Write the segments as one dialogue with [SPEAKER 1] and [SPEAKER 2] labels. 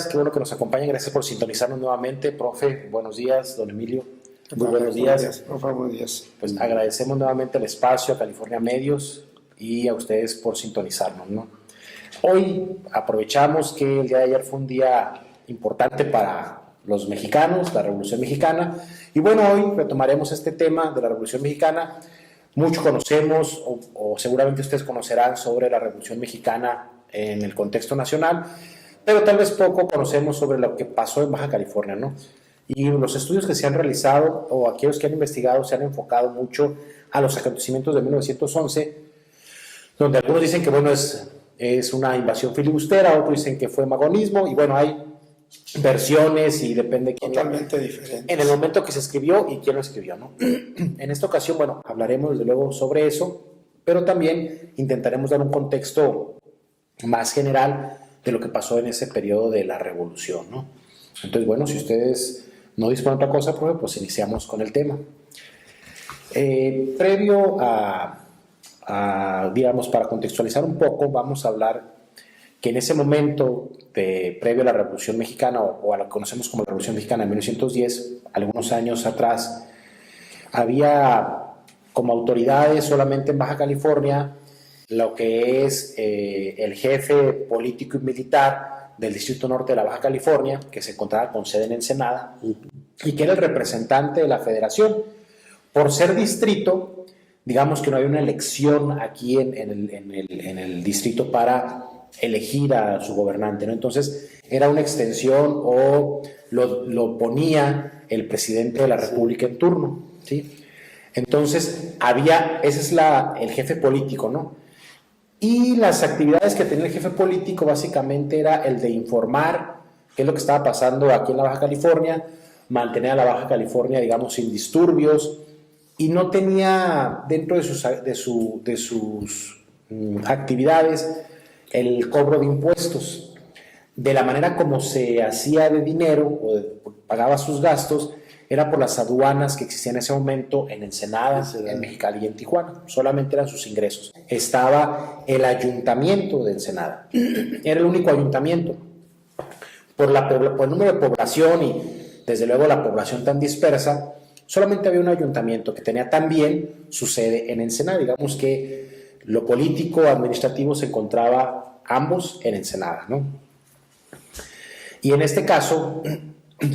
[SPEAKER 1] días, qué bueno que nos acompañen, gracias por sintonizarnos nuevamente, profe, buenos días, don Emilio, muy buenos días.
[SPEAKER 2] Profe, buenos días.
[SPEAKER 1] Pues agradecemos nuevamente el espacio a California Medios y a ustedes por sintonizarnos, ¿no? Hoy aprovechamos que el día de ayer fue un día importante para los mexicanos, la Revolución Mexicana, y bueno, hoy retomaremos este tema de la Revolución Mexicana. Mucho conocemos o seguramente ustedes conocerán sobre la Revolución Mexicana en el contexto nacional, pero tal vez poco conocemos sobre lo que pasó en Baja California, ¿no? Y los estudios que se han realizado o aquellos que han investigado se han enfocado mucho a los acontecimientos de 1911, donde algunos dicen que, bueno, es una invasión filibustera, otros dicen que fue magonismo, y bueno, hay versiones y depende quién.
[SPEAKER 2] Totalmente diferente.
[SPEAKER 1] En el momento que se escribió y quién lo escribió, ¿no? En esta ocasión, bueno, hablaremos desde luego sobre eso, pero también intentaremos dar un contexto más general de lo que pasó en ese periodo de la revolución, ¿no? Entonces, bueno, si ustedes no disponen de otra cosa, profe, pues iniciamos con el tema. Previo digamos, para contextualizar un poco, vamos a hablar que en ese momento, previo a la Revolución Mexicana, o a lo que conocemos como la Revolución Mexicana en 1910, algunos años atrás, había como autoridades solamente en Baja California lo que es el jefe político y militar del Distrito Norte de la Baja California, que se encontraba con sede en Ensenada, y que era el representante de la federación. Por ser distrito, digamos que no hay una elección aquí en el distrito para elegir a su gobernante, ¿no? Entonces era una extensión o lo ponía el presidente de la República en turno, ¿sí? Entonces ese es el jefe político, ¿no? Y las actividades que tenía el jefe político básicamente era el de informar qué es lo que estaba pasando aquí en la Baja California, mantener a la Baja California, digamos, sin disturbios, y no tenía dentro de sus actividades el cobro de impuestos. De la manera como se hacía de dinero o pagaba sus gastos era por las aduanas que existían en ese momento en Ensenada, en Mexicali y en Tijuana. Solamente eran sus ingresos. Estaba el ayuntamiento de Ensenada. Era el único ayuntamiento. Por el número de población y desde luego la población tan dispersa, solamente había un ayuntamiento que tenía también su sede en Ensenada. Digamos que lo político, administrativo se encontraba ambos en Ensenada, ¿no? Y en este caso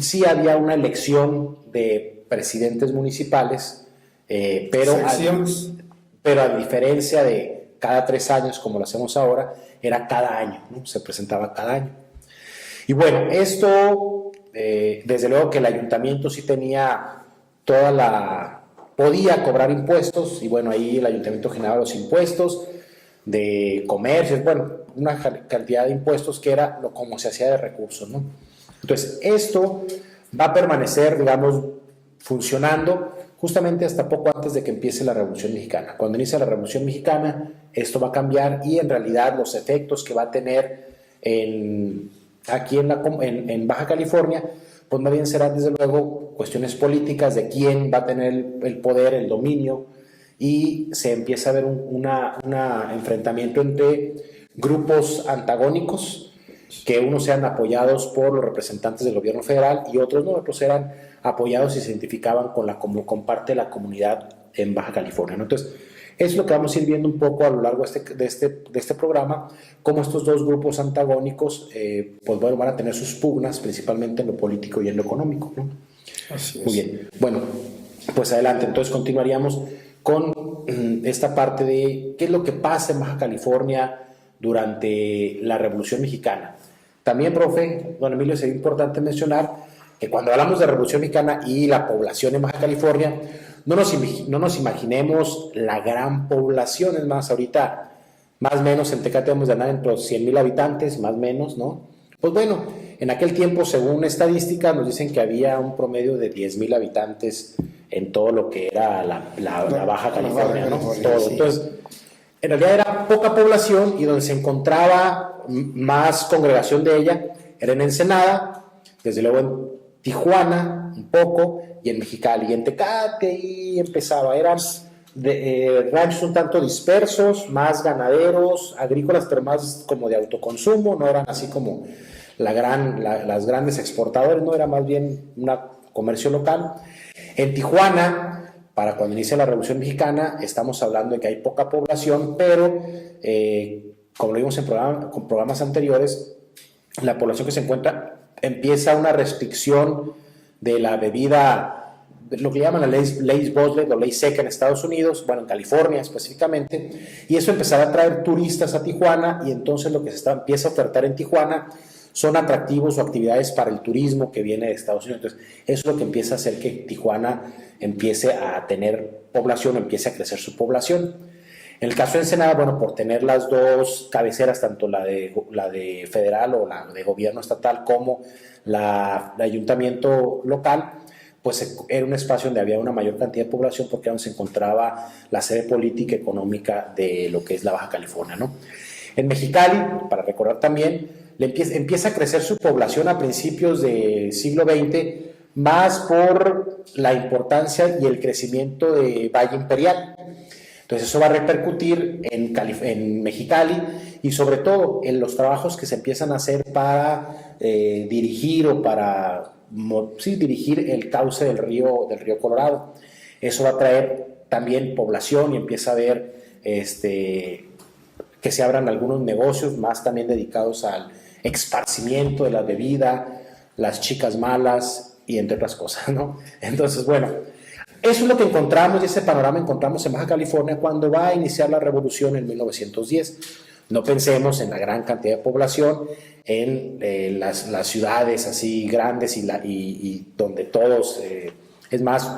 [SPEAKER 1] sí había una elección de presidentes municipales, pero a diferencia de cada 3 años como lo hacemos ahora, era cada año, ¿no? Se presentaba cada año. Y bueno, esto desde luego que el ayuntamiento sí tenía podía cobrar impuestos, y bueno, ahí el ayuntamiento generaba los impuestos de comercios, bueno, una cantidad de impuestos que era como se hacía de recursos, ¿no? Entonces, esto va a permanecer, digamos, funcionando justamente hasta poco antes de que empiece la Revolución Mexicana. Cuando inicia la Revolución Mexicana, esto va a cambiar y en realidad los efectos que va a tener aquí en Baja California, pues más bien serán desde luego cuestiones políticas de quién va a tener el poder, el dominio, y se empieza a ver un enfrentamiento entre grupos antagónicos, que unos sean apoyados por los representantes del gobierno federal y otros no, otros eran apoyados y se identificaban con parte de la comunidad en Baja California, ¿no? Entonces, es lo que vamos a ir viendo un poco a lo largo de este programa, cómo estos dos grupos antagónicos pues bueno, van a tener sus pugnas, principalmente en lo político y en lo económico, ¿no?
[SPEAKER 2] Así es.
[SPEAKER 1] Muy bien, bueno, pues adelante, entonces continuaríamos con esta parte de qué es lo que pasa en Baja California durante la Revolución Mexicana. También, profe, don Emilio, sería importante mencionar que cuando hablamos de Revolución Mexicana y la población en Baja California, no nos imaginemos la gran población. Es más, ahorita, más o menos, en Tecate debemos de andar entre los 100,000 habitantes, más o menos, ¿no? Pues bueno, en aquel tiempo, según estadística, nos dicen que había un promedio de 10,000 habitantes en todo lo que era la Baja California, ¿no? Todo.
[SPEAKER 2] Sí.
[SPEAKER 1] Entonces, en realidad era poca población y donde se encontraba más congregación de ella era en Ensenada, desde luego en Tijuana un poco, y en Mexicali y en Tecate, y empezaba, eran ranchos un tanto dispersos, más ganaderos, agrícolas, pero más como de autoconsumo, no eran así como las grandes exportadoras, no era más bien un comercio local. En Tijuana, para cuando inicia la Revolución Mexicana, estamos hablando de que hay poca población, pero como lo vimos en con programas anteriores, la población que se encuentra empieza una restricción de la bebida, lo que llaman la ley Boslett o ley seca en Estados Unidos, bueno, en California específicamente, y eso empezará a traer turistas a Tijuana, y entonces lo que empieza a ofertar en Tijuana son atractivos o actividades para el turismo que viene de Estados Unidos. Entonces, eso es lo que empieza a hacer que Tijuana empiece a tener población, empiece a crecer su población. En el caso de Ensenada, bueno, por tener las dos cabeceras, tanto la de federal o la de gobierno estatal como la de ayuntamiento local, pues era un espacio donde había una mayor cantidad de población porque era donde se encontraba la sede política y económica de lo que es la Baja California, ¿no? En Mexicali, para recordar también, empieza a crecer su población a principios del siglo XX, más por la importancia y el crecimiento de Valle Imperial. Entonces eso va a repercutir en Mexicali y sobre todo en los trabajos que se empiezan a hacer para dirigir o para dirigir el cauce del río Colorado. Eso va a traer también población y empieza a haber que se abran algunos negocios más también dedicados al esparcimiento de la bebida, las chicas malas y entre otras cosas, ¿no? Entonces, bueno, eso es lo que encontramos y ese panorama encontramos en Baja California cuando va a iniciar la revolución en 1910. No pensemos en la gran cantidad de población, en las ciudades así grandes y donde todos, es más,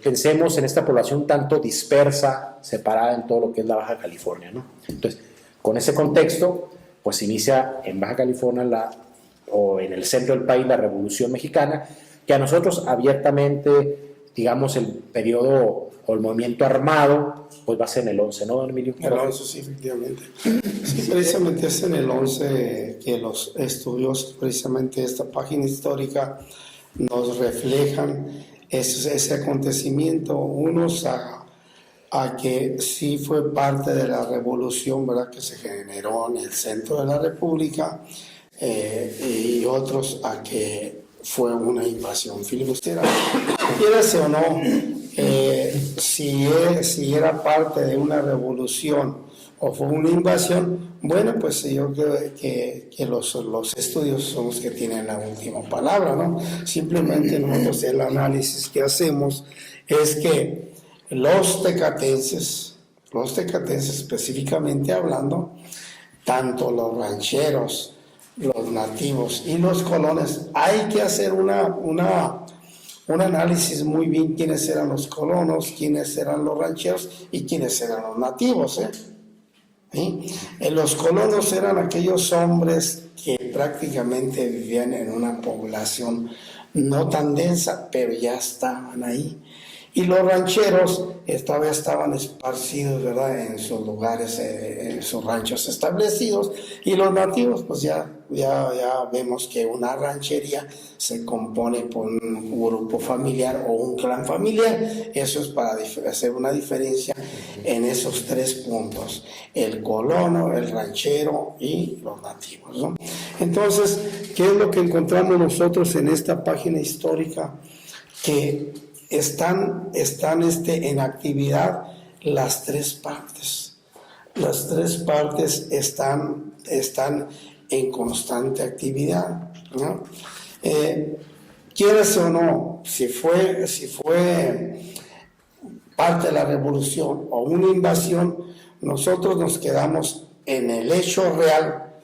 [SPEAKER 1] pensemos en esta población tanto dispersa, separada en todo lo que es la Baja California, ¿no? Entonces, con ese contexto, pues inicia en Baja California o en el centro del país la Revolución Mexicana, que a nosotros abiertamente, digamos, el periodo o el movimiento armado, pues va a ser en el 11, ¿no, don Emilio?
[SPEAKER 2] El 11, sí, efectivamente. Sí, precisamente es en el 11 que los estudios, precisamente esta página histórica, nos reflejan ese acontecimiento, unos a que sí fue parte de la revolución, ¿verdad?, que se generó en el centro de la República, y otros a que fue una invasión filibustera. Quiérase o no, si era parte de una revolución o fue una invasión, bueno, pues yo creo que los estudios son los que tienen la última palabra, ¿no? Simplemente nosotros el análisis que hacemos es que los tecatenses específicamente hablando, tanto los rancheros, los nativos y los colones, hay que hacer un análisis muy bien quiénes eran los colonos, quiénes eran los rancheros y quiénes eran los nativos, ¿sí? Los colonos eran aquellos hombres que prácticamente vivían en una población no tan densa, pero ya estaban ahí. Y los rancheros todavía estaban esparcidos, ¿verdad?, en sus lugares, en sus ranchos establecidos. Y los nativos, pues ya vemos que una ranchería se compone por un grupo familiar o un clan familiar. Eso es para hacer una diferencia en esos tres puntos: el colono, el ranchero y los nativos, ¿no? Entonces, ¿qué es lo que encontramos nosotros en esta página histórica? Que están en actividad las tres partes. Las tres partes están en constante actividad, ¿no? Quieras o no, si fue parte de la revolución o una invasión, nosotros nos quedamos en el hecho real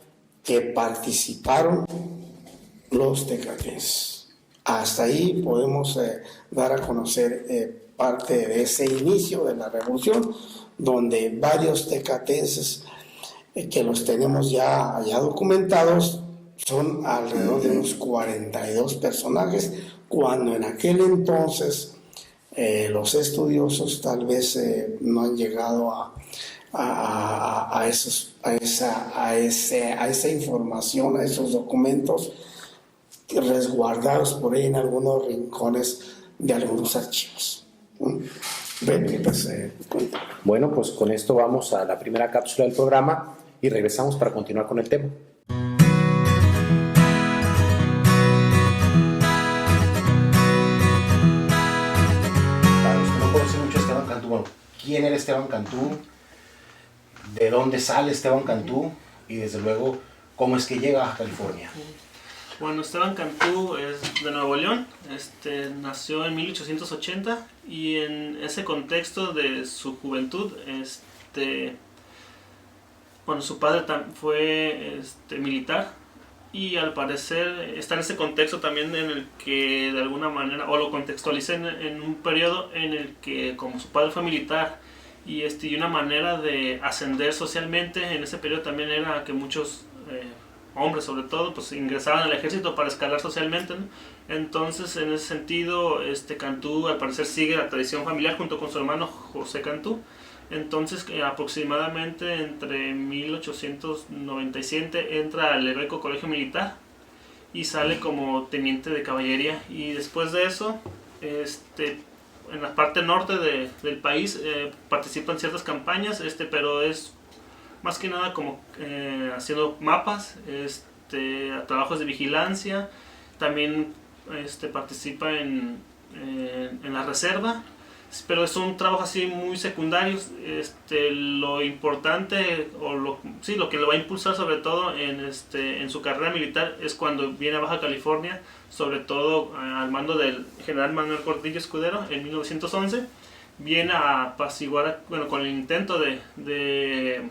[SPEAKER 2] que participaron los tecatenses. Hasta ahí podemos dar a conocer parte de ese inicio de la revolución, donde varios tecatenses que los tenemos ya documentados, son alrededor de unos 42 personajes, cuando en aquel entonces los estudiosos tal vez no han llegado a esa información, a esos documentos resguardados por ahí en algunos rincones de algunos archivos.
[SPEAKER 1] Bueno, pues con esto vamos a la primera cápsula del programa y regresamos para continuar con el tema. quién era Esteban Cantú, de dónde sale Esteban Cantú y desde luego cómo es que llega a Baja California.
[SPEAKER 3] Bueno, Esteban Cantú es de Nuevo León, nació en 1880 y en ese contexto de su juventud, bueno, su padre fue militar y al parecer está en ese contexto también en el que de alguna manera, o lo contextualicé en un periodo en el que como su padre fue militar y una manera de ascender socialmente en ese periodo también era que muchos hombres sobre todo pues ingresaban al ejército para escalar socialmente, ¿no? Entonces en ese sentido Cantú al parecer sigue la tradición familiar junto con su hermano José Cantú. Entonces aproximadamente entre 1897 entra al heroico colegio militar y sale como teniente de caballería, y después de eso en la parte norte del país participa en ciertas campañas, pero es más que nada como haciendo mapas, trabajos de vigilancia. También participa en la reserva, pero son trabajos así muy secundarios. Lo importante o lo que lo va a impulsar sobre todo en su carrera militar es cuando viene a Baja California, sobre todo al mando del general Manuel Gordillo Escudero en 1911. Viene a apaciguar, bueno, con el intento de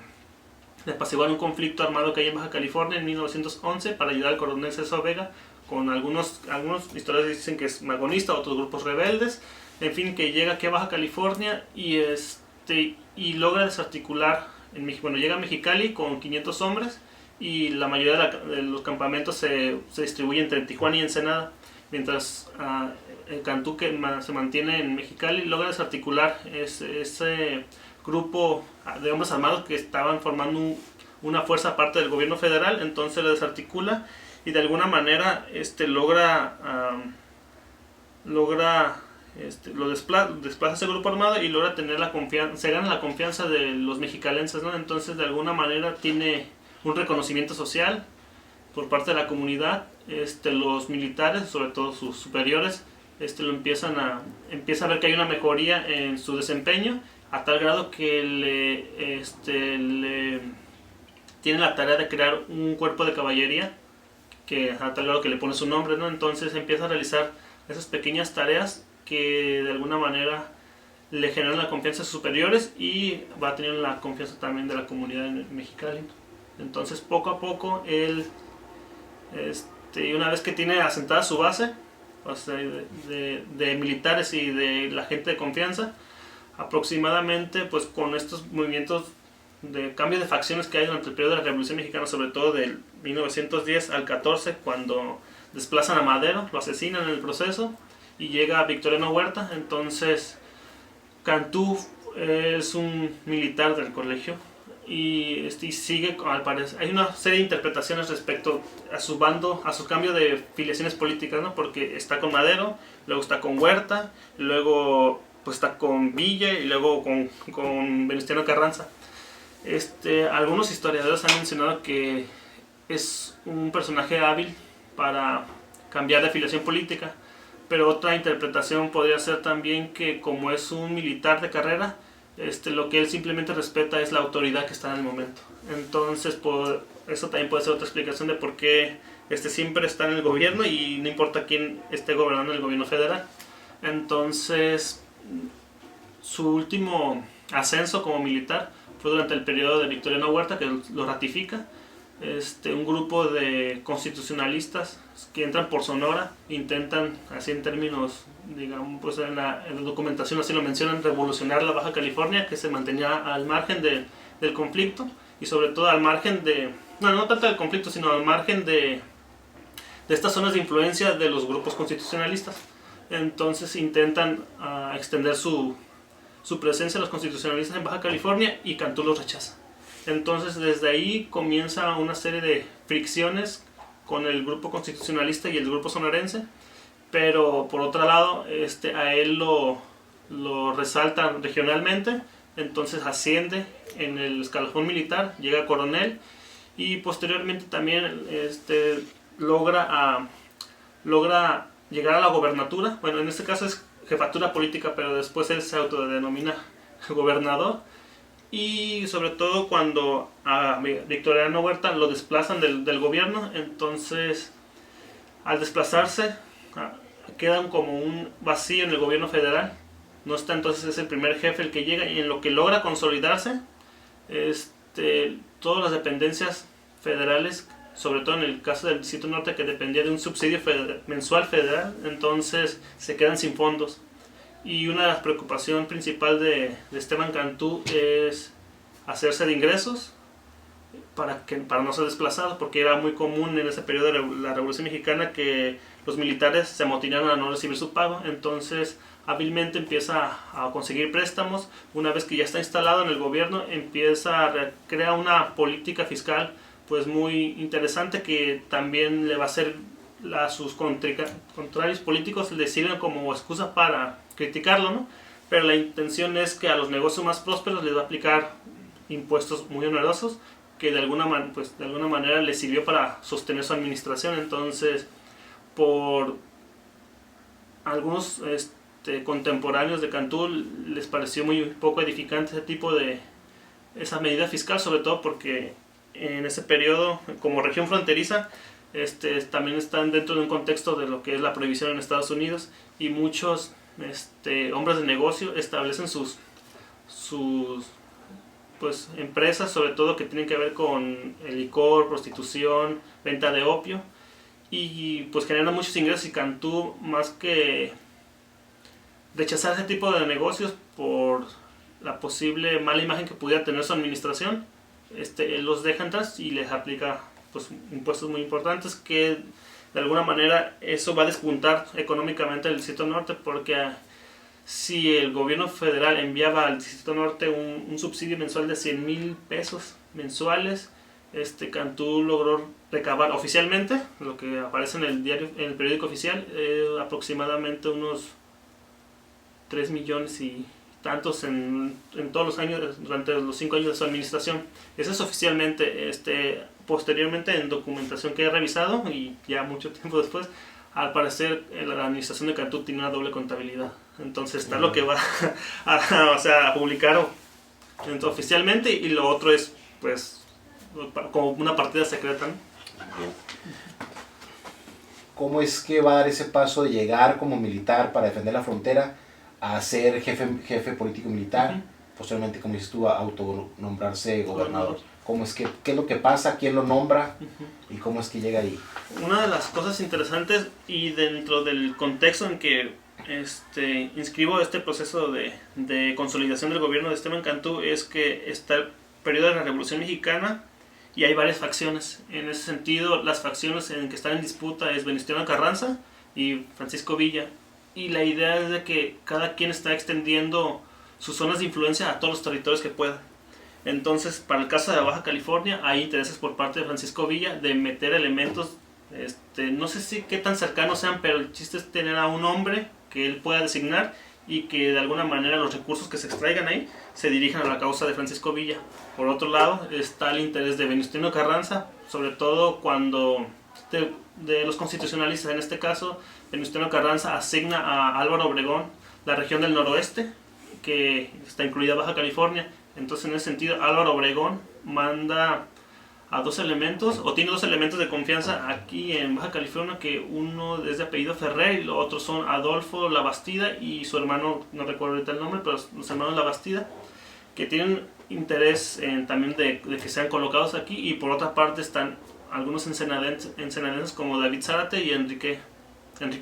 [SPEAKER 3] apaciguar un conflicto armado que hay en Baja California en 1911 para ayudar al coronel César Vega, con algunos historiadores dicen que es magonista, otros grupos rebeldes. En fin, que llega aquí a Baja California y logra desarticular, llega a Mexicali con 500 hombres y la mayoría de los campamentos se distribuye entre Tijuana y Ensenada, mientras el Cantú, que se mantiene en Mexicali, logra desarticular ese grupo de hombres armados que estaban formando una fuerza aparte del gobierno federal. Entonces lo desarticula y de alguna manera lo desplaza ese grupo armado y logra tener se gana la confianza de los mexicalenses, ¿no? Entonces de alguna manera tiene un reconocimiento social por parte de la comunidad. Los militares, sobre todo sus superiores, empieza a ver que hay una mejoría en su desempeño, a tal grado que le tiene la tarea de crear un cuerpo de caballería, que a tal grado que le pone su nombre, ¿no? Entonces empieza a realizar esas pequeñas tareas que de alguna manera le generan la confianza a sus superiores y va a tener la confianza también de la comunidad en Mexicali. Entonces poco a poco él, una vez que tiene asentada su base, o sea, de militares y de la gente de confianza, aproximadamente pues con estos movimientos de cambio de facciones que hay durante el periodo de la Revolución Mexicana, sobre todo del 1910 al 14, cuando desplazan a Madero, lo asesinan en el proceso y llega Victoriano Huerta. Entonces Cantú es un militar del colegio y sigue, al parecer, hay una serie de interpretaciones respecto a su bando, a su cambio de filiaciones políticas, ¿no? Porque está con Madero, luego está con Huerta, luego pues está con Villa y luego con Venustiano Carranza. Algunos historiadores han mencionado que es un personaje hábil para cambiar de afiliación política, pero otra interpretación podría ser también que como es un militar de carrera, lo que él simplemente respeta es la autoridad que está en el momento. Entonces eso también puede ser otra explicación de por qué siempre está en el gobierno y no importa quién esté gobernando el gobierno federal. Entonces su último ascenso como militar fue durante el periodo de Victoriano Huerta, que lo ratifica. Un grupo de constitucionalistas que entran por Sonora, intentan, así en términos, digamos, pues en la documentación así lo mencionan, revolucionar la Baja California, que se mantenía al margen del conflicto y sobre todo al margen no tanto del conflicto, sino al margen de estas zonas de influencia de los grupos constitucionalistas. Entonces intentan extender su presencia a los constitucionalistas en Baja California y Cantú los rechaza. Entonces desde ahí comienza una serie de fricciones con el grupo constitucionalista y el grupo sonorense, pero por otro lado a él lo resaltan regionalmente. Entonces asciende en el escalafón militar, llega a coronel y posteriormente también logra llegar a la gobernatura. Bueno, en este caso es jefatura política, pero después él se autodenomina gobernador, y sobre todo cuando a Victoriano Huerta lo desplazan del gobierno. Entonces, al desplazarse, queda como un vacío en el gobierno federal. No está, entonces es el primer jefe el que llega, y en lo que logra consolidarse, todas las dependencias federales, sobre todo en el caso del Distrito Norte, que dependía de un subsidio mensual federal, entonces se quedan sin fondos. Y una de las preocupaciones principales de Esteban Cantú es hacerse de ingresos para no ser desplazado, porque era muy común en ese periodo de la Revolución Mexicana que los militares se amotinaron a no recibir su pago. Entonces hábilmente empieza a conseguir préstamos. Una vez que ya está instalado en el gobierno, crea una política fiscal pues muy interesante, que también le va a hacer a sus contrarios políticos le sirven como excusa para criticarlo, ¿no? Pero la intención es que a los negocios más prósperos les va a aplicar impuestos muy onerosos, que de alguna manera les sirvió para sostener su administración. Entonces, por algunos contemporáneos de Cantú les pareció muy poco edificante esa medida fiscal, sobre todo porque en ese periodo, como región fronteriza, también están dentro de un contexto de lo que es la prohibición en Estados Unidos, y muchos hombres de negocio establecen sus pues empresas, sobre todo que tienen que ver con el licor, prostitución, venta de opio, y pues generan muchos ingresos. Y Cantú, más que rechazar ese tipo de negocios por la posible mala imagen que pudiera tener su administración, él los deja atrás y les aplica pues impuestos muy importantes, que de alguna manera eso va a despuntar económicamente el Distrito Norte, porque si el gobierno federal enviaba al Distrito Norte un subsidio mensual de 100,000 pesos mensuales, Cantú logró recabar oficialmente, lo que aparece en el periódico oficial, aproximadamente unos 3 millones y tantos en todos los años, durante los 5 años de su administración. Eso es oficialmente. Posteriormente, en documentación que he revisado, y ya mucho tiempo después, al parecer la administración de Cantú tiene una doble contabilidad. Entonces está lo que va a publicar oficialmente, y lo otro es pues como una partida secreta, ¿no?
[SPEAKER 1] Bien. ¿Cómo es que va a dar ese paso de llegar como militar para defender la frontera a ser jefe político militar, posteriormente, como dices tú, a autonombrarse gobernador? ¿Cómo es que, qué es lo que pasa, quién lo nombra y cómo es que llega ahí?
[SPEAKER 3] Una de las cosas interesantes, y dentro del contexto en que inscribo este proceso de consolidación del gobierno de Esteban Cantú, es que está el periodo de la Revolución Mexicana y hay varias facciones. En ese sentido, las facciones en que están en disputa es Venustiano Carranza y Francisco Villa, y la idea es de que cada quien está extendiendo sus zonas de influencia a todos los territorios que pueda. Entonces, para el caso de Baja California, hay intereses por parte de Francisco Villa de meter elementos, no sé si qué tan cercanos sean, pero el chiste es tener a un hombre que él pueda designar, y que de alguna manera los recursos que se extraigan ahí se dirijan a la causa de Francisco Villa. Por otro lado, está el interés de Venustiano Carranza, sobre todo cuando de los constitucionalistas, en este caso, Venustiano Carranza asigna a Álvaro Obregón la región del noroeste, que está incluida Baja California. Entonces, en ese sentido, Álvaro Obregón manda a dos elementos, o tiene dos elementos de confianza aquí en Baja California, que uno es de apellido Ferrer y los otros son Adolfo Labastida y su hermano, no recuerdo ahorita el nombre, pero los hermanos Labastida, que tienen interés también de que sean colocados aquí. Y por otra parte están algunos ensenadenses como David Zárate y Enrique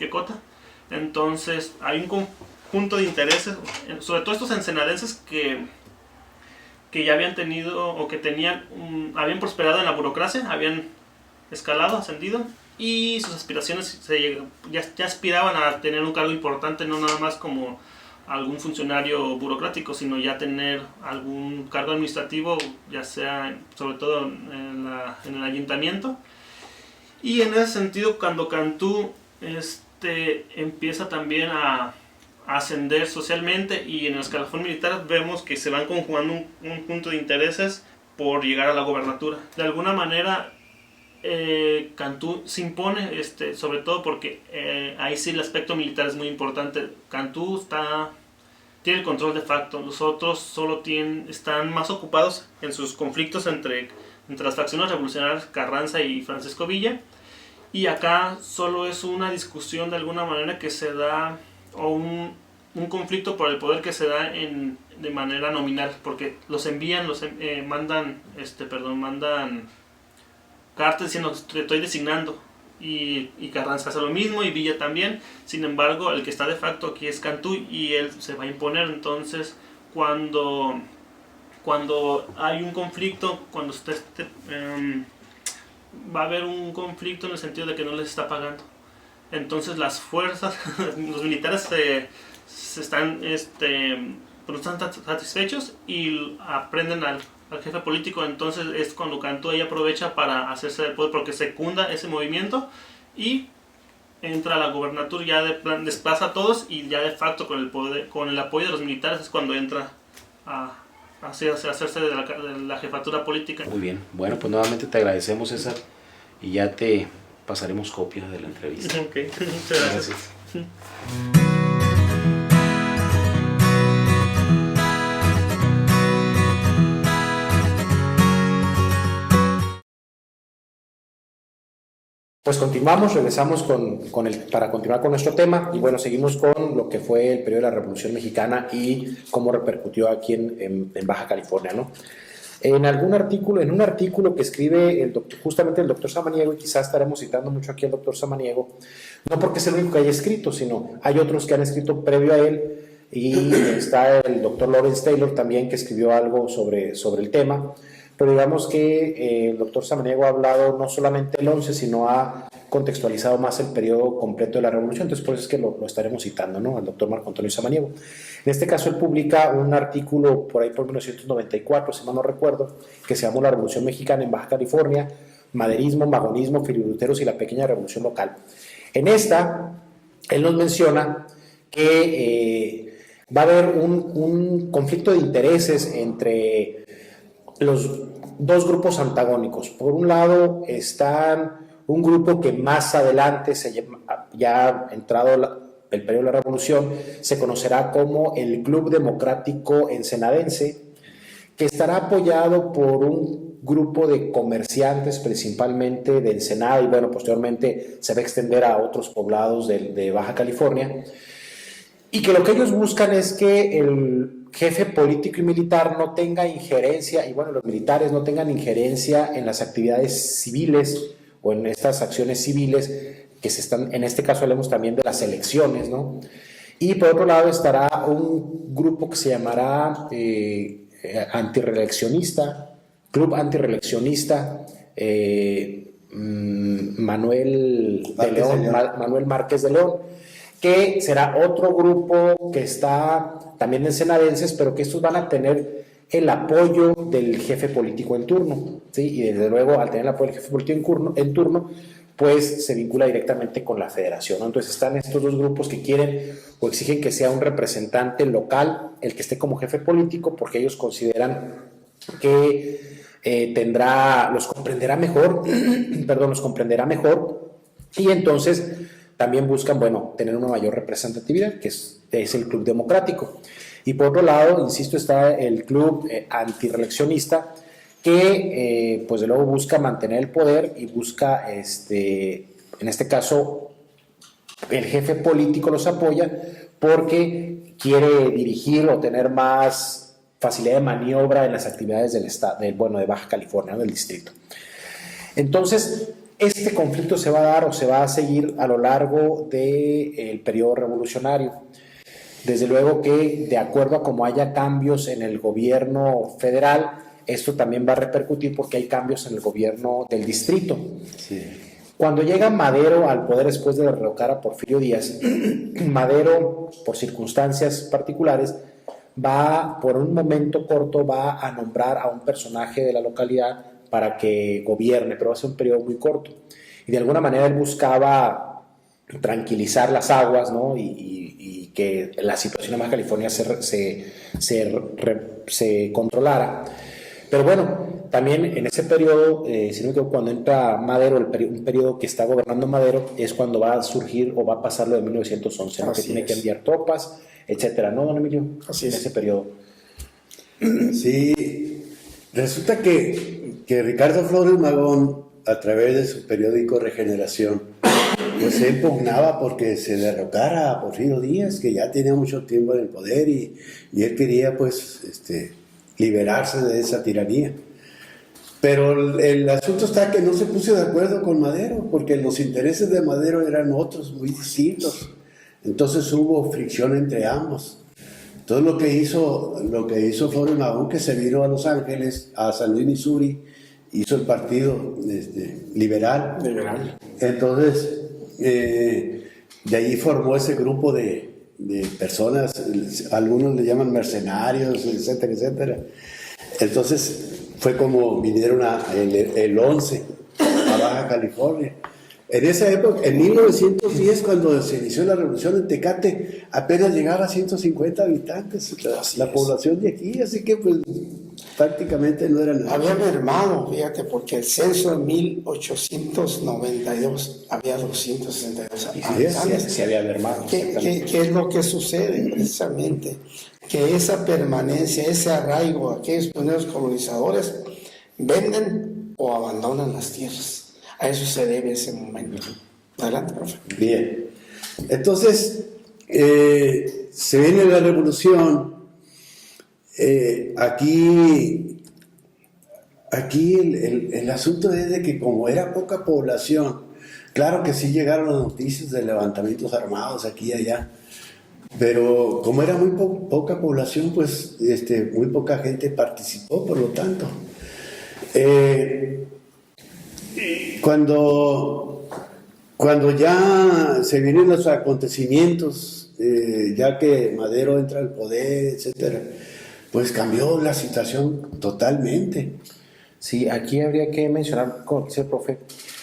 [SPEAKER 3] Cota. Entonces hay un conjunto de intereses, sobre todo estos ensenadenses que ya habían tenido, o que habían prosperado en la burocracia, habían escalado, ascendido, y sus aspiraciones ya aspiraban a tener un cargo importante, no nada más como algún funcionario burocrático, sino ya tener algún cargo administrativo, ya sea sobre todo en el ayuntamiento. Y en ese sentido, cuando Cantú empieza también a ascender socialmente, y en el escalafón militar vemos que se van conjugando un punto de intereses por llegar a la gobernatura. De alguna manera, Cantú se impone, sobre todo porque ahí sí el aspecto militar es muy importante. Cantú está tiene el control de facto. Los otros solo están más ocupados en sus conflictos entre las facciones revolucionarias Carranza y Francisco Villa. Y acá solo es una discusión de alguna manera que se da, o un conflicto por el poder que se da de manera nominal, porque los envían, mandan cartas diciendo te estoy designando, y Carranza hace lo mismo y Villa también. Sin embargo, el que está de facto aquí es Cantú y él se va a imponer. Entonces, cuando hay un conflicto, va a haber un conflicto en el sentido de que no les está pagando. Entonces las fuerzas, los militares no están satisfechos y aprenden al jefe político. Entonces es cuando Cantú ahí aprovecha para hacerse del poder, porque secunda ese movimiento y entra a la gobernatura, ya desplaza a todos, y ya de facto con el apoyo de los militares es cuando entra a hacerse de la jefatura política.
[SPEAKER 1] Muy bien, bueno, pues nuevamente te agradecemos, César, y ya te pasaremos copias de la entrevista.
[SPEAKER 3] Ok, muchas gracias.
[SPEAKER 1] Pues regresamos para continuar con nuestro tema, y bueno, seguimos con lo que fue el periodo de la Revolución Mexicana y cómo repercutió aquí en Baja California, ¿no? En un artículo que escribe justamente el doctor Samaniego, y quizás estaremos citando mucho aquí al doctor Samaniego, no porque es el único que haya escrito, sino hay otros que han escrito previo a él, y está el doctor Lawrence Taylor también, que escribió algo sobre el tema. Pero digamos que el doctor Samaniego ha hablado no solamente del 11, sino ha contextualizado más el periodo completo de la Revolución. Entonces, por eso es que lo estaremos citando, ¿no? Al doctor Marco Antonio Samaniego. En este caso, él publica un artículo por ahí por 1994, si mal no recuerdo, que se llamó La Revolución Mexicana en Baja California, Maderismo, Magonismo, Filibusteros y la Pequeña Revolución Local. En esta, él nos menciona que va a haber un conflicto de intereses entre los dos grupos antagónicos. Por un lado están un grupo que más adelante, ya entrado el periodo de la Revolución, se conocerá como el Club Democrático Ensenadense, que estará apoyado por un grupo de comerciantes principalmente de Ensenada, y bueno, posteriormente se va a extender a otros poblados de Baja California, y que lo que ellos buscan es que el jefe político y militar no tenga injerencia, y bueno, los militares no tengan injerencia en las actividades civiles o en estas acciones civiles que en este caso hablemos también de las elecciones, ¿no? Y por otro lado estará un grupo que se llamará antirreeleccionista, Club Antirreeleccionista, Manuel Márquez de León, que será otro grupo que está también de ensenadenses, pero que estos van a tener el apoyo del jefe político en turno, ¿sí? Y desde luego, al tener el apoyo del jefe político en turno, pues se vincula directamente con la federación, ¿no? Entonces están estos dos grupos que quieren o exigen que sea un representante local el que esté como jefe político, porque ellos consideran que los comprenderá mejor, y entonces también buscan, bueno, tener una mayor representatividad, que es el Club Democrático. Y por otro lado, insisto, está el Club Antirreeleccionista, que pues de luego busca mantener el poder y busca, en este caso, el jefe político los apoya porque quiere dirigir o tener más facilidad de maniobra en las actividades del estado, de Baja California, del distrito. Entonces, este conflicto se va a dar o se va a seguir a lo largo del periodo revolucionario. Desde luego que, de acuerdo a cómo haya cambios en el gobierno federal, esto también va a repercutir porque hay cambios en el gobierno del distrito.
[SPEAKER 4] Sí.
[SPEAKER 1] Cuando llega Madero al poder después de derrocar a Porfirio Díaz, Madero, por circunstancias particulares, por un momento corto, va a nombrar a un personaje de la localidad para que gobierne, pero va a ser un periodo muy corto. Y de alguna manera él buscaba tranquilizar las aguas, ¿no? Y que la situación en Baja California se controlara. Pero bueno, también en ese periodo, si no me equivoco, cuando entra Madero, un periodo que está gobernando Madero, es cuando va a surgir o va a pasar lo de 1911, ¿no? Que tiene que enviar tropas, etcétera, ¿no, don Emilio?
[SPEAKER 2] Así
[SPEAKER 1] en
[SPEAKER 2] es.
[SPEAKER 1] ese periodo.
[SPEAKER 4] Sí, resulta que Ricardo Flores Magón, a través de su periódico Regeneración, pues se impugnaba porque se derrocara a Porfirio Díaz, que ya tenía mucho tiempo en el poder y él quería pues liberarse de esa tiranía. Pero el asunto está que no se puso de acuerdo con Madero, porque los intereses de Madero eran otros, muy distintos. Entonces hubo fricción entre ambos. Todo lo que hizo Flores Magón, que se vino a Los Ángeles, a San Luis, Missouri, hizo el partido liberal. Entonces, de ahí formó ese grupo de personas, algunos le llaman mercenarios, etcétera, etcétera. Entonces, fue como vinieron el 11 a Baja California. En esa época, en 1910, cuando se inició la revolución en Tecate, apenas llegaba a 150 habitantes la población de aquí, así que pues prácticamente no era nada.
[SPEAKER 2] Había mermado, fíjate, porque el censo en 1892 había 262 habitantes.
[SPEAKER 1] Sí, había mermado.
[SPEAKER 2] ¿Qué es lo que sucede precisamente? Que esa permanencia, ese arraigo, aquellos primeros colonizadores venden o abandonan las tierras. A eso se debe ese momento. Adelante, profe.
[SPEAKER 4] Bien. Entonces, se viene la revolución. Aquí el asunto es de que como era poca población, claro que sí llegaron las noticias de levantamientos armados aquí y allá, pero como era muy poca población, pues muy poca gente participó, por lo tanto. Cuando ya se vienen los acontecimientos, ya que Madero entra al poder, etcétera, pues cambió la situación totalmente.
[SPEAKER 1] Sí, aquí habría que mencionar, como dice el profe,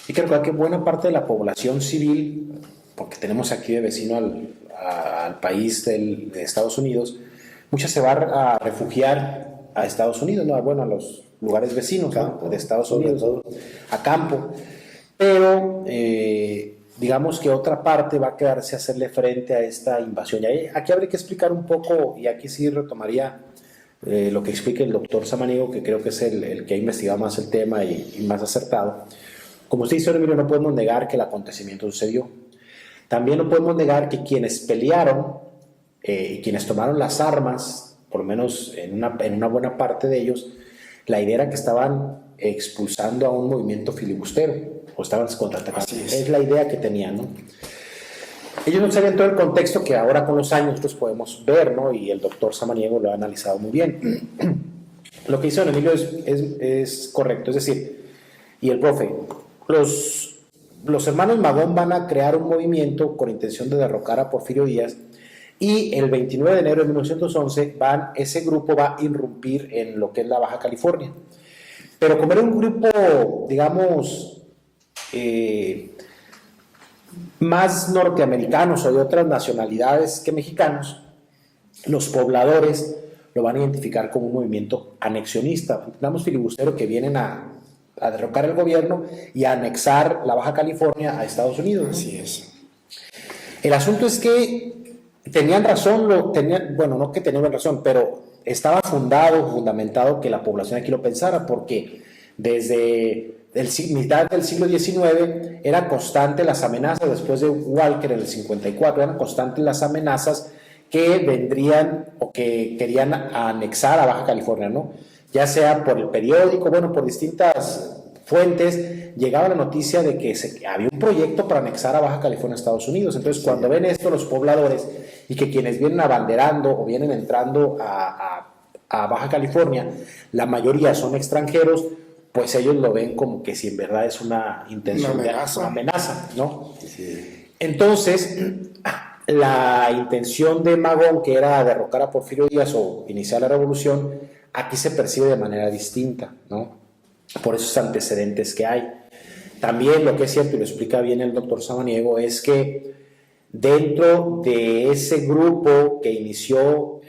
[SPEAKER 1] y que recordar que buena parte de la población civil, porque tenemos aquí de vecino al país de Estados Unidos, mucha se va a refugiar a Estados Unidos, ¿no? Bueno, a los lugares vecinos, ¿no? De Estados Unidos, a campo, pero digamos que otra parte va a quedarse a hacerle frente a esta invasión. Y aquí habría que explicar un poco, y aquí sí retomaría lo que explica el doctor Samaniego, que creo que es el que ha investigado más el tema y más acertado. Como usted dice, Emilio, no podemos negar que el acontecimiento sucedió. También no podemos negar que quienes pelearon y quienes tomaron las armas, por lo menos en una buena parte de ellos, la idea era que estaban expulsando a un movimiento filibustero o estaban contraatacando. Es la idea que tenían, ¿no? Ellos no sabían todo el contexto que ahora con los años pues podemos ver, ¿no? Y el doctor Samaniego lo ha analizado muy bien. Lo que hizo don Emilio es correcto, es decir, y el profe, los hermanos Magón van a crear un movimiento con intención de derrocar a Porfirio Díaz, y el 29 de enero de 1911 ese grupo va a irrumpir en lo que es la Baja California. Pero como era un grupo, digamos, más norteamericanos o de otras nacionalidades que mexicanos, los pobladores lo van a identificar como un movimiento anexionista. Entendamos filibustero, que vienen a derrocar el gobierno y a anexar la Baja California a Estados Unidos.
[SPEAKER 2] Así es.
[SPEAKER 1] El asunto es que tenían razón, bueno, no que tenían razón, pero estaba fundamentado que la población aquí lo pensara, porque desde mitad del siglo XIX eran constantes las amenazas, después de Walker en el 54, eran constantes las amenazas que vendrían o que querían anexar a Baja California, ¿no? Ya sea por el periódico, bueno, por distintas fuentes, llegaba la noticia de que había un proyecto para anexar a Baja California a Estados Unidos. Entonces, cuando ven esto los pobladores y que quienes vienen abanderando o vienen entrando a Baja California, la mayoría son extranjeros, pues ellos lo ven como que si en verdad es una intención, una amenaza, ¿no? Sí. Entonces, la intención de Magón, que era derrocar a Porfirio Díaz o iniciar la revolución, aquí se percibe de manera distinta, ¿no? Por esos antecedentes que hay. También lo que es cierto, y lo explica bien el doctor Samaniego, es que dentro de ese grupo que inició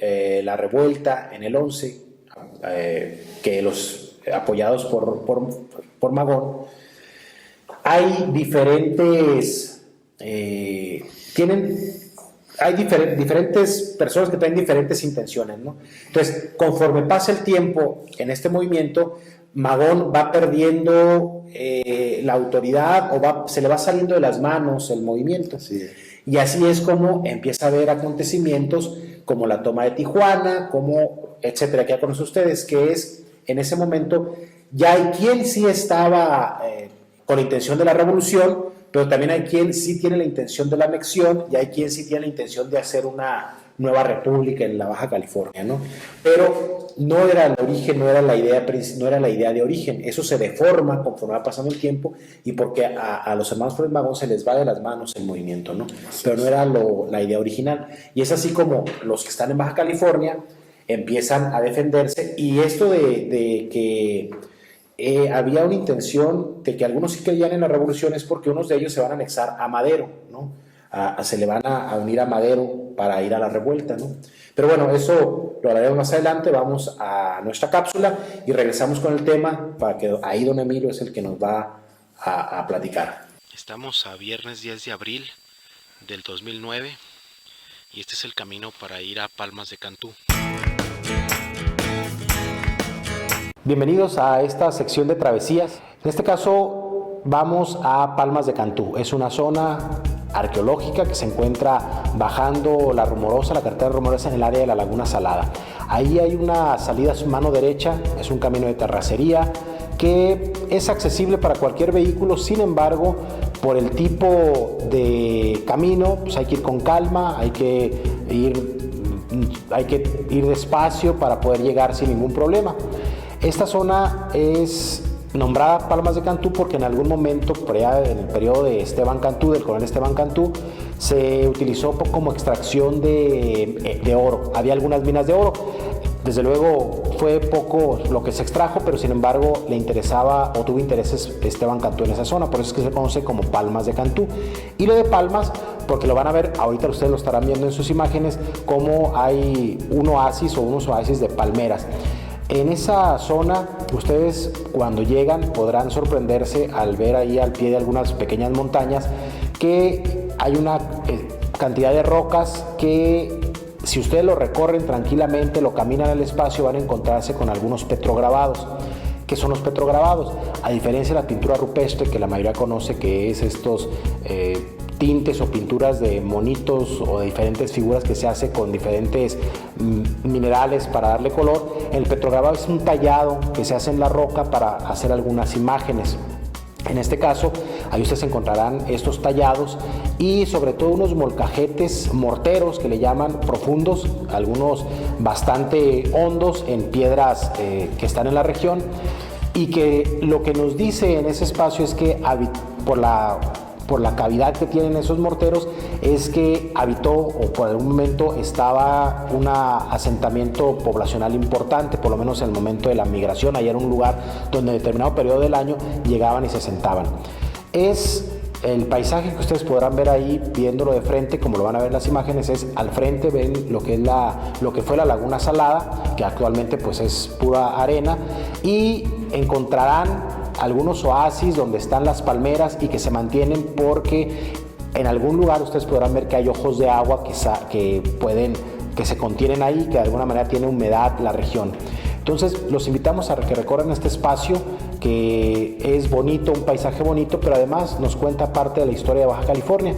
[SPEAKER 1] la revuelta en el 11, que los apoyados por Magón, hay diferentes, diferentes personas que tienen diferentes intenciones, ¿no? Entonces, conforme pasa el tiempo en este movimiento, Magón va perdiendo la autoridad o se le va saliendo de las manos el movimiento.
[SPEAKER 4] Sí.
[SPEAKER 1] Y así es como empieza a haber acontecimientos como la toma de Tijuana, como etcétera, que ya conocen ustedes, que es en ese momento ya hay quien sí estaba con la intención de la revolución, pero también hay quien sí tiene la intención de la anexión y hay quien sí tiene la intención de hacer una nueva república en la Baja California, ¿no? Pero no era el origen, no era la idea de origen. Eso se deforma conforme va pasando el tiempo y porque a los hermanos Flores Magón se les va de las manos el movimiento, ¿no? Pero no era la idea original. Y es así como los que están en Baja California empiezan a defenderse, y esto de que había una intención de que algunos sí creían en la revolución es porque unos de ellos se van a anexar a Madero, ¿no? Se le van a unir a Madero para ir a la revuelta, ¿no? Pero bueno, eso lo hablaremos más adelante. Vamos a nuestra cápsula y regresamos con el tema para que ahí don Emilio es el que nos va a platicar.
[SPEAKER 5] Estamos a viernes 10 de abril del 2009 y este es el camino para ir a Palmas de Cantú.
[SPEAKER 1] Bienvenidos a esta sección de travesías. En este caso vamos a Palmas de Cantú. Es una zona arqueológica que se encuentra bajando la carretera Rumorosa en el área de la Laguna Salada. Ahí hay una salida a su mano derecha, es un camino de terracería que es accesible para cualquier vehículo. Sin embargo, por el tipo de camino, pues hay que ir con calma, hay que ir despacio para poder llegar sin ningún problema. Esta zona es nombrada Palmas de Cantú porque en algún momento, por allá en el periodo de del coronel Esteban Cantú, se utilizó como extracción de oro. Había algunas minas de oro. Desde luego fue poco lo que se extrajo, pero sin embargo le interesaba o tuvo intereses Esteban Cantú en esa zona, por eso es que se conoce como Palmas de Cantú. Y lo de Palmas, porque lo van a ver, ahorita ustedes lo estarán viendo en sus imágenes, como hay unos oasis de palmeras. En esa zona, ustedes cuando llegan podrán sorprenderse al ver ahí al pie de algunas pequeñas montañas que hay una cantidad de rocas que, si ustedes lo recorren tranquilamente, lo caminan al espacio, van a encontrarse con algunos petrograbados. ¿Qué son los petrograbados? A diferencia de la pintura rupestre, que la mayoría conoce, que es estos tintes o pinturas de monitos o de diferentes figuras que se hace con diferentes minerales para darle color, el petrograbado es un tallado que se hace en la roca para hacer algunas imágenes. En este caso, ahí ustedes encontrarán estos tallados y sobre todo unos molcajetes morteros que le llaman profundos, algunos bastante hondos en piedras que están en la región, y que lo que nos dice en ese espacio es que por la cavidad que tienen esos morteros es que habitó o por algún momento estaba un asentamiento poblacional importante, por lo menos en el momento de la migración. Ahí era un lugar donde en determinado periodo del año llegaban y se asentaban. Es el paisaje que ustedes podrán ver ahí viéndolo de frente, como lo van a ver en las imágenes. Es al frente ven lo que fue la Laguna Salada, que actualmente pues es pura arena, y encontrarán algunos oasis donde están las palmeras y que se mantienen porque en algún lugar ustedes podrán ver que hay ojos de agua que se contienen ahí, que de alguna manera tiene humedad la región. Entonces los invitamos a que recorran este espacio que es bonito, un paisaje bonito, pero además nos cuenta parte de la historia de Baja California,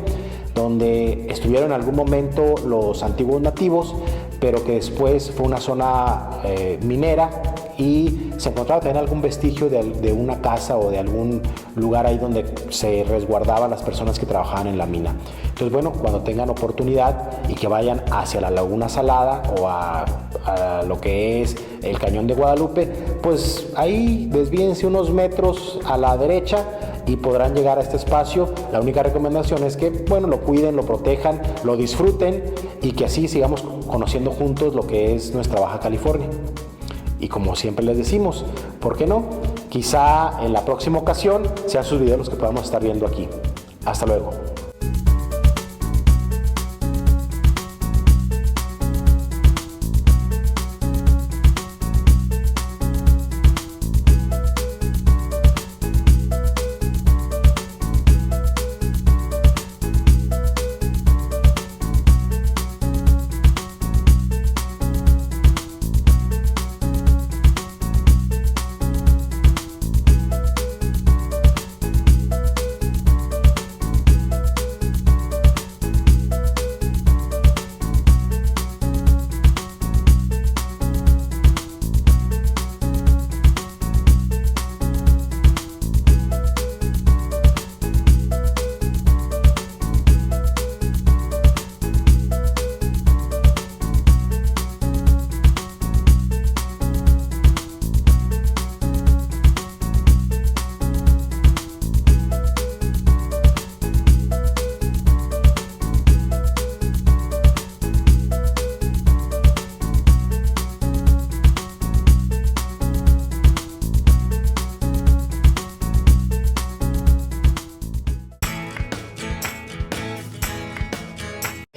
[SPEAKER 1] donde estuvieron en algún momento los antiguos nativos, pero que después fue una zona minera y se encontraba también algún vestigio de una casa o de algún lugar ahí donde se resguardaban las personas que trabajaban en la mina. Entonces, bueno, cuando tengan oportunidad y que vayan hacia la Laguna Salada o a lo que es el Cañón de Guadalupe, pues ahí desvíense unos metros a la derecha y podrán llegar a este espacio. La única recomendación es que, bueno, lo cuiden, lo protejan, lo disfruten y que así sigamos conociendo juntos lo que es nuestra Baja California. Y como siempre les decimos, ¿por qué no? Quizá en la próxima ocasión sean sus videos los que podamos estar viendo aquí. Hasta luego.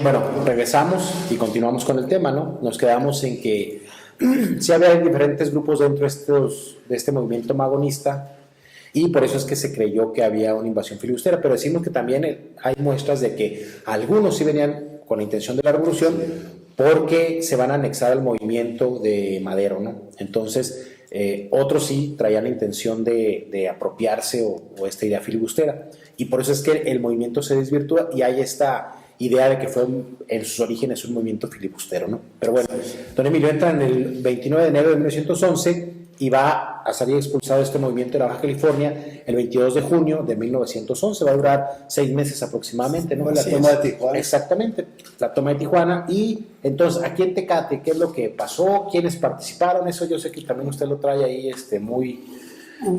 [SPEAKER 1] Bueno, regresamos y continuamos con el tema, ¿no? Nos quedamos en que sí había diferentes grupos dentro de este movimiento magonista y por eso es que se creyó que había una invasión filibustera, pero decimos que también hay muestras de que algunos sí venían con la intención de la revolución porque se van a anexar al movimiento de Madero, ¿no? Entonces, otros sí traían la intención de apropiarse o esta idea filibustera y por eso es que el movimiento se desvirtúa y hay esta idea de que fue en sus orígenes un movimiento filibustero, ¿no? Pero bueno, don Emilio entra en el 29 de enero de 1911 y va a salir expulsado de este movimiento de la Baja California el 22 de junio de 1911, va a durar 6 meses aproximadamente, ¿no?
[SPEAKER 4] La toma de Tijuana.
[SPEAKER 1] Exactamente, la toma de Tijuana. Y entonces, aquí en Tecate, ¿qué es lo que pasó? ¿Quiénes participaron? Eso yo sé que también usted lo trae ahí muy...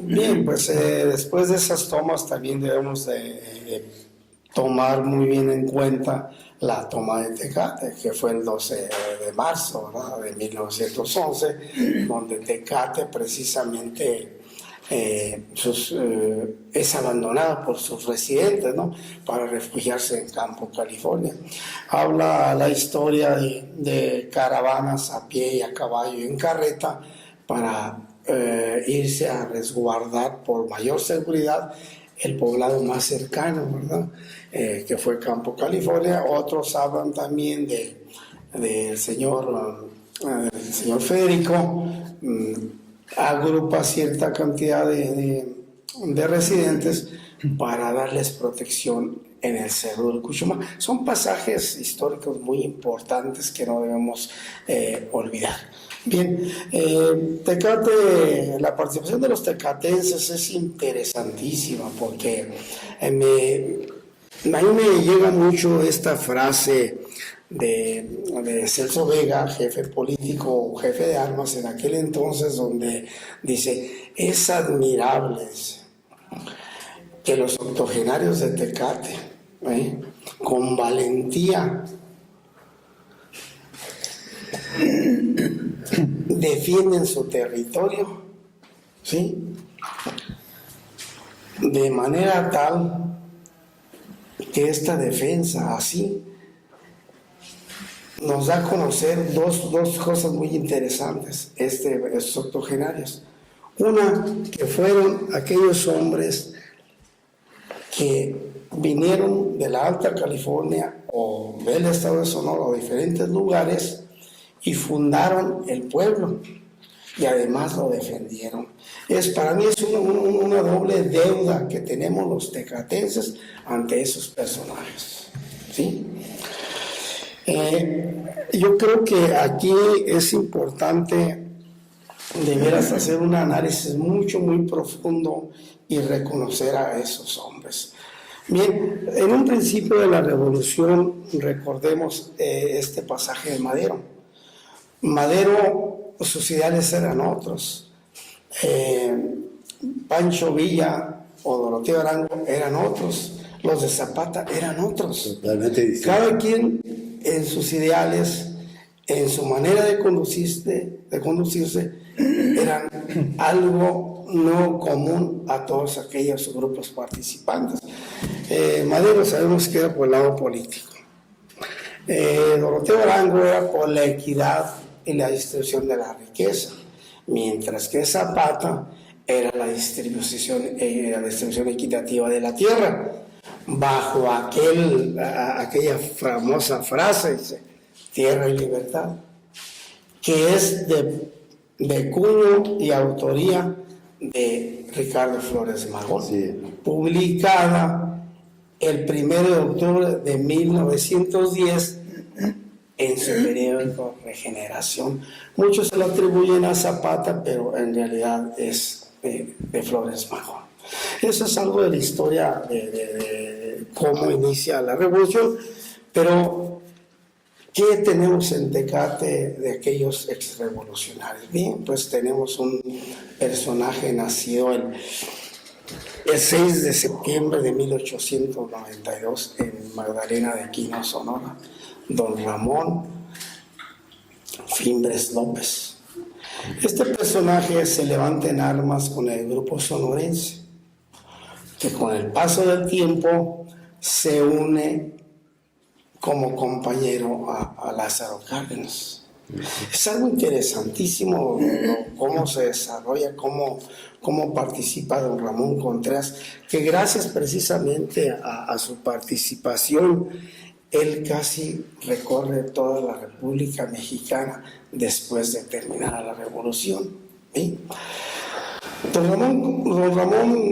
[SPEAKER 2] Bien, pues después de esas tomas también debemos de tomar muy bien en cuenta la toma de Tecate, que fue el 12 de marzo, ¿verdad?, de 1911, donde Tecate precisamente es abandonado por sus residentes, ¿no?, para refugiarse en Campo, California. Habla la historia de caravanas a pie y a caballo y en carreta para irse a resguardar por mayor seguridad el poblado más cercano, ¿verdad?, que fue Campo, California. Otros hablan también del señor Federico, agrupa cierta cantidad de residentes para darles protección en el Cerro del Cuchumá. Son pasajes históricos muy importantes que no debemos olvidar. Bien, Tecate, la participación de los tecatenses es interesantísima porque a mí me llega mucho esta frase de Celso Vega, jefe político, jefe de armas en aquel entonces, donde dice: es admirable que los octogenarios de Tecate, con valentía, defienden su territorio, ¿sí?, de manera tal que esta defensa así nos da a conocer dos cosas muy interesantes, estos octogenarios. Una, que fueron aquellos hombres que vinieron de la Alta California o del estado de Sonora o diferentes lugares y fundaron el pueblo y además lo defendieron. Para mí es una doble deuda que tenemos los tecatenses ante esos personajes, ¿sí? Yo creo que aquí es importante de veras hacer un análisis muy profundo y reconocer a esos hombres. Bien, en un principio de la revolución, recordemos este pasaje de Madero. Madero, sus ideales eran otros. Pancho Villa o Doroteo Arango eran otros. Los de Zapata eran otros. Cada quien en sus ideales, en su manera de conducirse, eran algo no común a todos aquellos grupos participantes. Madero sabemos que era por el lado político. Doroteo Arango era por la equidad y la distribución de la riqueza, mientras que Zapata era la distribución equitativa de la tierra, bajo aquella famosa frase, dice, tierra y libertad, que es de cuño y autoría de Ricardo Flores Magón, sí, publicada el 1 de octubre de 1910 en su periódico Regeneración. Muchos se lo atribuyen a Zapata, pero en realidad es de Flores Magón. Eso es algo de la historia de cómo inicia la revolución, pero ¿qué tenemos en Tecate de aquellos exrevolucionarios? Bien, pues tenemos un personaje nacido el 6 de septiembre de 1892 en Magdalena de Quino, Sonora, don Ramón Fimbres López. Este personaje se levanta en armas con el grupo sonorense, que con el paso del tiempo se une como compañero a Lázaro Cárdenas. Es algo interesantísimo cómo se desarrolla, cómo participa don Ramón Contreras, que gracias precisamente a su participación, él casi recorre toda la República Mexicana después de terminar la revolución. ¿Sí? Don Ramón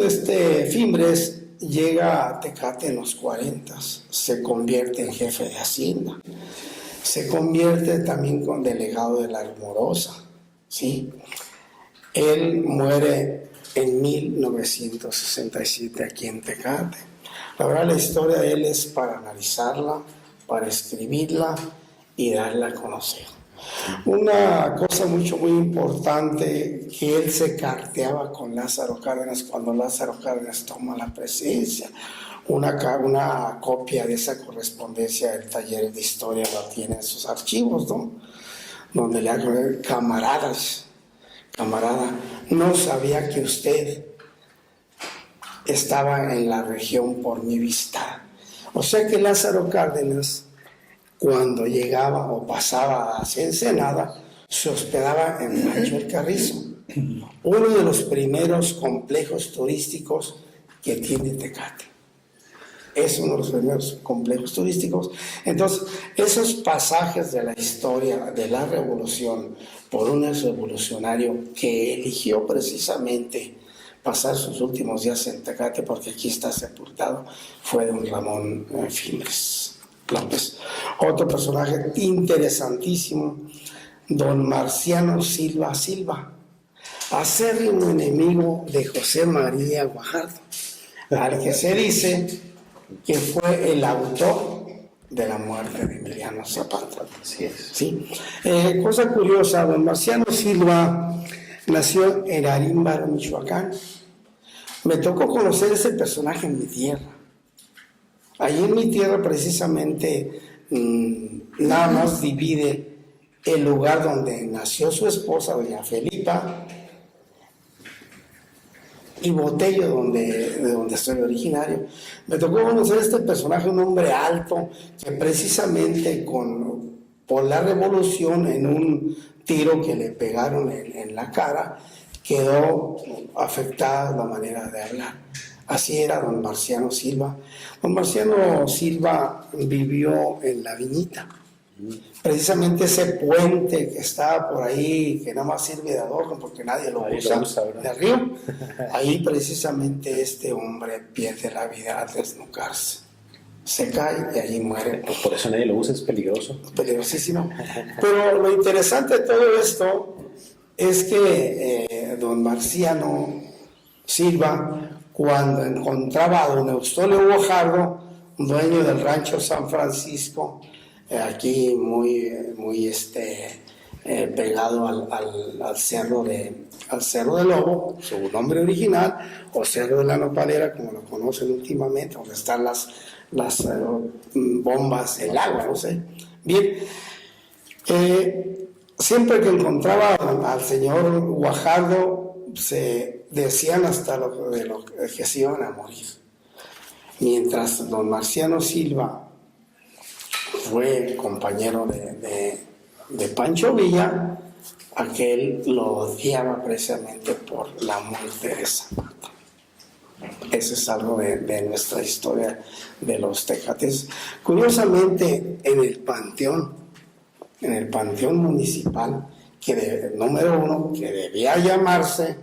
[SPEAKER 2] Fimbres llega a Tecate en los 40, se convierte en jefe de Hacienda, se convierte también con delegado de la Almorosa, ¿sí? Él muere en 1967 aquí en Tecate. La verdad, la historia de él es para analizarla, para escribirla y darla a conocer. Una cosa muy importante, que él se carteaba con Lázaro Cárdenas cuando Lázaro Cárdenas toma la presidencia. Una copia de esa correspondencia del taller de historia la tiene en sus archivos, ¿no? Donde le hago: camarada, no sabía que usted estaba en la región por mi vista. O sea que Lázaro Cárdenas, cuando llegaba o pasaba hacia Ensenada, se hospedaba en Rancho El Carrizo, uno de los primeros complejos turísticos que tiene Tecate. Es uno de los primeros complejos turísticos. Entonces, esos pasajes de la historia de la revolución por un revolucionario que eligió precisamente pasar sus últimos días en Tecate, porque aquí está sepultado, fue don Ramón Fimbres López. Otro personaje interesantísimo, don Marciano Silva, acérrimo enemigo de José María Guajardo, al que se dice que fue el autor de la muerte de Emiliano Zapata.
[SPEAKER 1] Así es.
[SPEAKER 2] ¿Sí? Cosa curiosa, don Marciano Silva nació en Arímbaro, Michoacán. Me tocó conocer ese personaje en mi tierra. Allí en mi tierra precisamente nada más divide el lugar donde nació su esposa, doña Felipa, y Botello, de donde soy originario. Me tocó conocer este personaje, un hombre alto, que precisamente por la revolución, en un tiro que le pegaron en la cara, quedó afectada la manera de hablar. Así era don Marciano Silva. Don Marciano Silva vivió en La Viñita. Precisamente ese puente que está por ahí, que nada más sirve de adorno porque nadie lo usa de río, ahí precisamente este hombre pierde la vida al desnucarse. Se cae y allí muere.
[SPEAKER 1] Pues por eso nadie lo usa, es peligroso.
[SPEAKER 2] Peligrosísimo. Pero lo interesante de todo esto es que don Marciano Silva, cuando encontraba a don Eustolio Guajardo, dueño del rancho San Francisco, aquí muy pegado al cerro de Lobo, su nombre original, o Cerro de la Nopalera, como lo conocen últimamente, donde están las bombas del agua, no sé. Bien, siempre que encontraba al señor Guajardo, se decían hasta lo que se iban a morir. Mientras don Marciano Silva fue compañero de Pancho Villa, aquel lo odiaba precisamente por la muerte de Zapata. Eso es algo de nuestra historia de los tecates. Curiosamente, en el panteón municipal, número 1, que debía llamarse,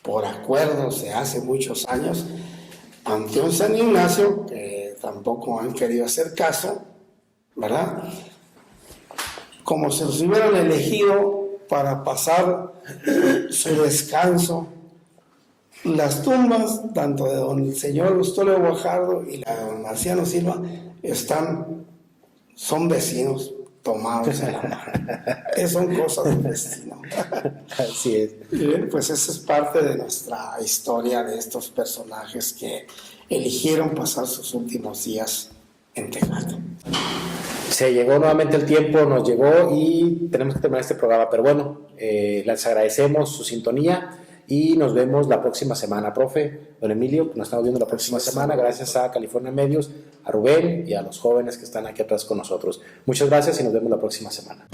[SPEAKER 2] por acuerdos de hace muchos años, Panteón San Ignacio, que tampoco han querido hacer caso, ¿verdad? Como si los hubieran elegido para pasar su descanso. Las tumbas, tanto de don señor Eustolio Guajardo y la de don Marciano Silva, son vecinos tomados en la mano. Son cosas del destino.
[SPEAKER 1] Así es.
[SPEAKER 2] Bien, pues esa es parte de nuestra historia de estos personajes que eligieron pasar sus últimos días en Tecate.
[SPEAKER 1] Se llegó nuevamente el tiempo, nos llegó y tenemos que terminar este programa, pero bueno, les agradecemos su sintonía y nos vemos la próxima semana, profe. Don Emilio, nos estamos viendo la próxima semana, gracias a California Medios, a Rubén y a los jóvenes que están aquí atrás con nosotros. Muchas gracias y nos vemos la próxima semana.